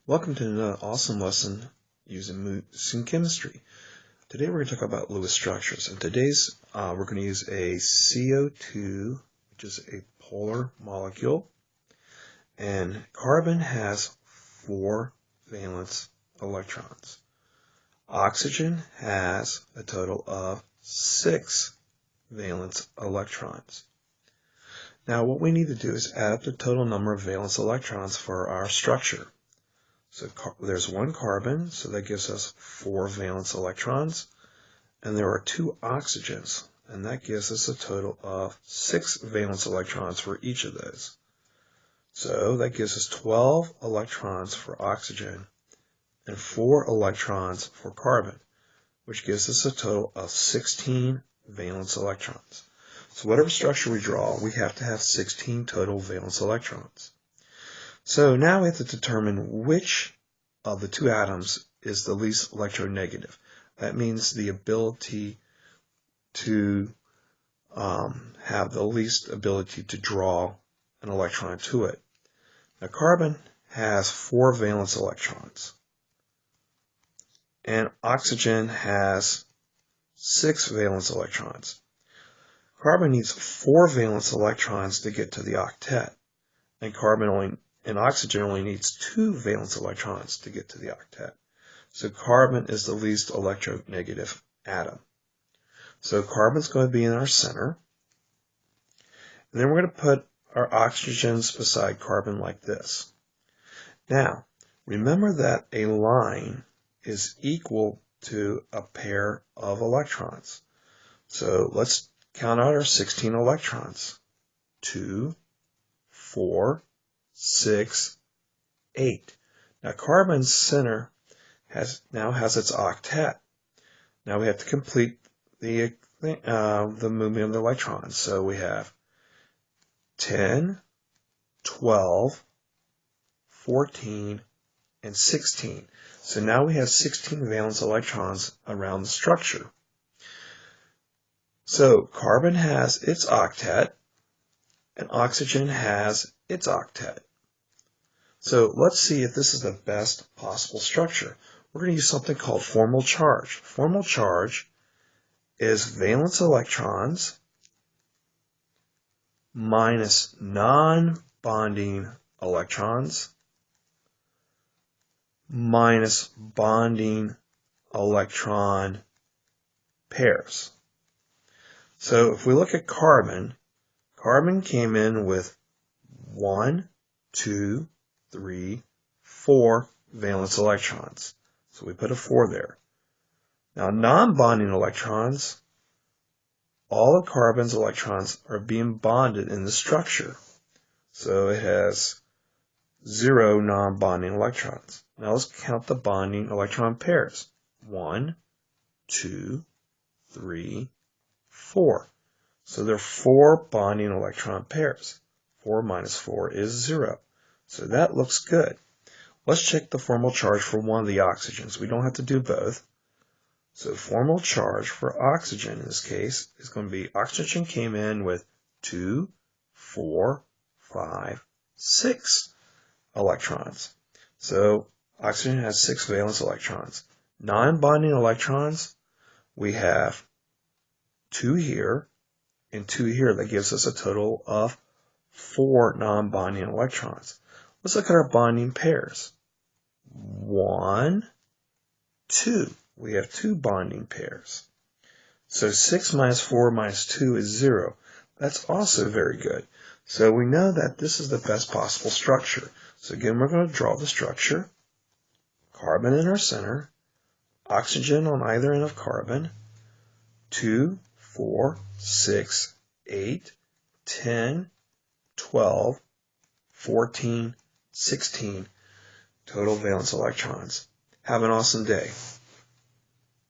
Welcome to another awesome lesson using chemistry. Today we're going to talk about Lewis structures. And today's we're going to use a CO2, which is a polar molecule. And carbon has 4 valence electrons. Oxygen has a total of 6 valence electrons. Now what we need to do is add up the total number of valence electrons for our structure. So there's 1 carbon, so that gives us 4 valence electrons. And there are 2 oxygens, and that gives us a total of 6 valence electrons for each of those. So that gives us 12 electrons for oxygen and 4 electrons for carbon, which gives us a total of 16 valence electrons. So whatever structure we draw, we have to have 16 total valence electrons. So now we have to determine which of the 2 atoms is the least electronegative. That means the ability to have the least ability to draw an electron to it. Now carbon has 4 valence electrons, and oxygen has 6 valence electrons. Carbon needs 4 valence electrons to get to the octet, and oxygen only needs 2 valence electrons to get to the octet. So carbon is the least electronegative atom. So carbon's going to be in our center. And then we're going to put our oxygens beside carbon like this. Now, remember that a line is equal to a pair of electrons. So let's count out our 16 electrons. 2, 4, 6, 8. Now carbon's center now has its octet. Now we have to complete the movement of the electrons. So we have 10, 12, 14, and 16. So now we have 16 valence electrons around the structure. So carbon has its octet, and oxygen has its octet. So let's see if this is the best possible structure. We're going to use something called formal charge. Formal charge is valence electrons minus non-bonding electrons minus bonding electron pairs. So if we look at carbon, carbon came in with 1, 2, 3, 4 valence electrons. So we put a 4 there. Now non-bonding electrons, all of carbon's electrons are being bonded in the structure. So it has 0 non-bonding electrons. Now let's count the bonding electron pairs. 1, 2, 3, 4. So there are 4 bonding electron pairs. 4 minus 4 is 0. So that looks good. Let's check the formal charge for one of the oxygens. We don't have to do both. So formal charge for oxygen in this case is going to be oxygen came in with 2, 4, 5, 6 electrons. So oxygen has 6 valence electrons. Non-bonding electrons, we have 2 here and 2 here. That gives us a total of 4 non-bonding electrons. Let's look at our bonding pairs. 1, 2. We have 2 bonding pairs. So 6 minus 4 minus 2 is 0. That's also very good. So we know that this is the best possible structure. So again, we're going to draw the structure. Carbon in our center. Oxygen on either end of carbon. 2, 4, 6, 8, 10, 12, 14, 16 total valence electrons. Have an awesome day.